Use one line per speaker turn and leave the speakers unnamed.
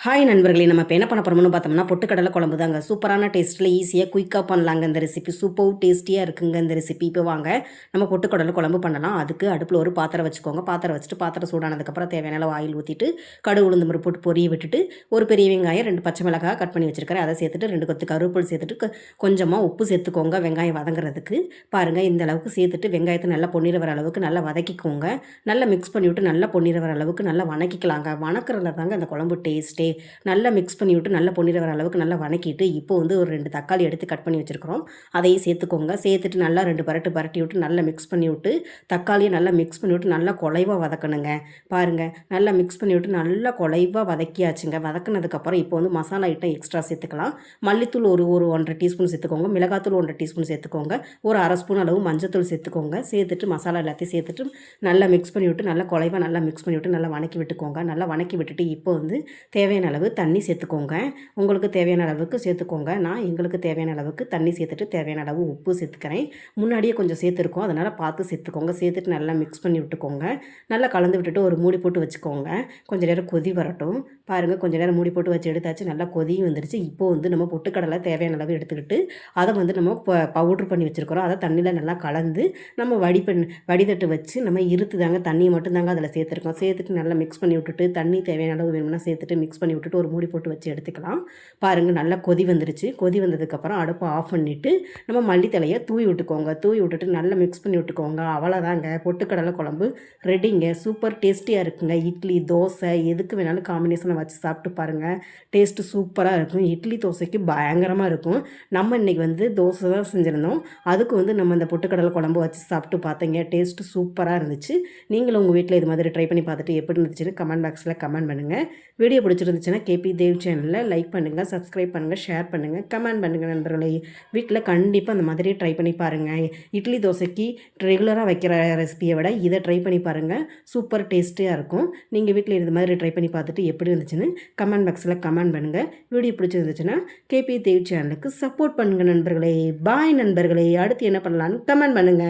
Hi நண்பர்களே, நம்ம இப்போ என்ன பண்ண போகிறோம்னு பார்த்தோம்னா பொட்டுக்கடலை குழம்பு தாங்க. சூப்பரான டேஸ்ட்டில் ஈஸியாக குயிக்காக பண்ணலாங்க இந்த ரெசிபி. சூப்பர் டேஸ்டியாக இருக்குங்க இந்த ரெசிபி. இப்போ வாங்க நம்ம பொட்டுக்கடலை குழம்பு பண்ணலாம். அதுக்கு அடுப்பில் ஒரு பாத்திரம் வச்சுக்கோங்க. பாத்திரம் வச்சுட்டு பாத்திரம் சூடானதுக்கப்புறம் தேவையான அளவு ஆயில் ஊற்றிட்டு கடுகு உளுந்து பருப்பு போட்டு பொரிய விட்டுட்டு ஒரு பெரிய வெங்காயம் 2 பச்சை மிளகாய் கட் பண்ணி வச்சுருக்கிறேன். அதை சேர்த்துட்டு 2 கொத்து கருவேப்பிலை சேர்த்துட்டு கொஞ்சமாக உப்பு சேர்த்துக்கோங்க வெங்காயம் வதங்குறதுக்கு. பாருங்கள், இந்த அளவுக்கு சேர்த்துட்டு வெங்காயத்தை நல்லா பொன்னிற வர அளவுக்கு நல்லா வதக்கிக்கோங்க. நல்லா மிக்ஸ் பண்ணிவிட்டு நல்லா பொன்னிற வர அளவுக்கு நல்லா வணக்கிக்கலாங்க. வணக்கிறதுல தாங்க இந்த குழம்பு டேஸ்ட்டே. நல்லா மிக்ஸ் பண்ணி விட்டு நல்லா பொன்னிற வர அளவுக்கு நல்லா வணக்கிட்டு இப்போ வந்து ஒரு 2 தக்காளி எடுத்து கட் பண்ணி வச்சுருக்கிறோம். அதையும் சேர்த்துக்கோங்க. சேர்த்துட்டு நல்லா 2 பரட்டி விட்டு நல்லா மிக்ஸ் பண்ணி விட்டு தக்காளியை நல்லா மிக்ஸ் பண்ணி விட்டு நல்லா குழைவாக வதக்கணுங்க. பாருங்கள், நல்லா மிக்ஸ் பண்ணி விட்டு நல்லா குழைவாக வதக்கியாச்சுங்க. வதக்கினதுக்கப்புறம் இப்போ வந்து மசாலா ஐட்டம் எக்ஸ்ட்ரா சேர்த்துக்கலாம். மல்லித்தூள் ஒரு 1.5 டீஸ்பூன் சேர்த்துக்கோங்க. மிளகாத்தூள் 1 டீஸ்பூன் சேர்த்துக்கோங்க. ஒரு அரை ஸ்பூன் அளவு மஞ்சத்தூள் சேர்த்துக்கோங்க. சேர்த்துட்டு மசாலா எல்லாத்தையும் சேர்த்துட்டு நல்லா மிக்ஸ் பண்ணி விட்டு நல்லா குழைவாக நல்லா மிக்ஸ் பண்ணி விட்டு நல்லா வணக்கி விட்டுக்கோங்க. நல்லா வணக்கி விட்டுட்டு இப்போ வந்து தேவையான அளவு தண்ணி சேர்த்துக்கோங்க. உங்களுக்கு தேவையான அளவுக்கு சேர்த்துக்கோங்க. நான் எங்களுக்கு தேவையான அளவுக்கு தண்ணி சேர்த்துட்டு தேவையான அளவு உப்பு சேர்த்துக்கிறேன். முன்னாடியே கொஞ்சம் சேர்த்துருக்கோம், அதனால் பார்த்து சேர்த்துக்கோங்க. சேர்த்துட்டு நல்லா மிக்ஸ் பண்ணி விட்டுக்கோங்க. நல்லா கலந்து விட்டுட்டு ஒரு மூடி போட்டு வச்சுக்கோங்க. கொஞ்சம் நேரம் கொதி வரட்டும். பாருங்கள், கொஞ்சம் நேரம் மூடி போட்டு வச்சு எடுத்தாச்சு. நல்லா கொதியும் வந்துருச்சு. இப்போது வந்து நம்ம பொட்டுக்கடலை தேவையான அளவு எடுத்துக்கிட்டு அதை வந்து நம்ம பவுட்ரு பண்ணி வச்சுருக்கிறோம். அதை தண்ணியில் நல்லா கலந்து நம்ம வடிதட்டு வச்சு நம்ம இருத்து தாங்க தண்ணியை மட்டும்தாங்க அதில் சேர்த்துருக்கோம். சேர்த்துட்டு நல்லா மிக்ஸ் பண்ணி விட்டுட்டு தண்ணி தேவையான அளவு வேணும்னா சேர்த்துட்டு மிக்ஸ் பண்ணி விட்டுட்டு ஒரு மூடி போட்டு வச்சு எடுத்துக்கலாம். பாருங்கள், நல்லா கொதி வந்துருச்சு. கொதி வந்ததுக்கப்புறம் அடுப்பை ஆஃப் பண்ணிவிட்டு நம்ம மல்லித்தலையை தூவி விட்டுக்கோங்க. தூவி விட்டுட்டு நல்லா மிக்ஸ் பண்ணி விட்டுக்கோங்க. அவ்வளோதாங்க, பொட்டுக்கடலை குழம்பு ரெடிங்க. சூப்பர் டேஸ்டியாக இருக்குங்க. இட்லி தோசை எதுக்கு வேணாலும் காம்பினேஷனை வச்சு சாப்பிட்டு பாருங்கள். டேஸ்ட்டு சூப்பராக இருக்கும். இட்லி தோசைக்கு பயங்கரமாக இருக்கும். நம்ம இன்றைக்கி வந்து தோசை தான் செஞ்சுருந்தோம். அதுக்கு வந்து நம்ம இந்த பொட்டுக்கடலை குழம்பு வச்சு சாப்பிட்டு பார்த்தீங்க. டேஸ்ட்டு சூப்பராக இருந்துச்சு. நீங்களும் உங்கள் வீட்டில் இது மாதிரி ட்ரை பண்ணி பார்த்துட்டு எப்படி இருந்துச்சுன்னு கமெண்ட் பாக்ஸில் கமெண்ட் பண்ணுங்கள். வீடியோ பிடிச்சிருந்துச்சுன்னா கேபி தேவ் சேனலில் லைக் பண்ணுங்கள், சப்ஸ்கிரைப் பண்ணுங்கள், ஷேர் பண்ணுங்கள், கமெண்ட் பண்ணுங்கள் நண்பர்களே. வீட்டில் கண்டிப்பாக அந்த மாதிரி ட்ரை பண்ணி பாருங்கள். இட்லி தோசைக்கு ரெகுலராக வைக்கிற ரெசிபியை விட இதை ட்ரை பண்ணி பாருங்கள். சூப்பர் டேஸ்டியாக இருக்கும். நீங்கள் வீட்டில் இது மாதிரி ட்ரை பண்ணி பார்த்துட்டு எப்படி இருந்துச்சுன்னு கமெண்ட் பாக்ஸில் கமெண்ட் பண்ணுங்கள். வீடியோ பிடிச்சிருந்துச்சுன்னா கேபி தேவ் சேனலுக்கு சப்போர்ட் பண்ணுங்கள் நண்பர்களே. பாய் நண்பர்களே. அடுத்து என்ன பண்ணலான்னு கமெண்ட் பண்ணுங்கள்.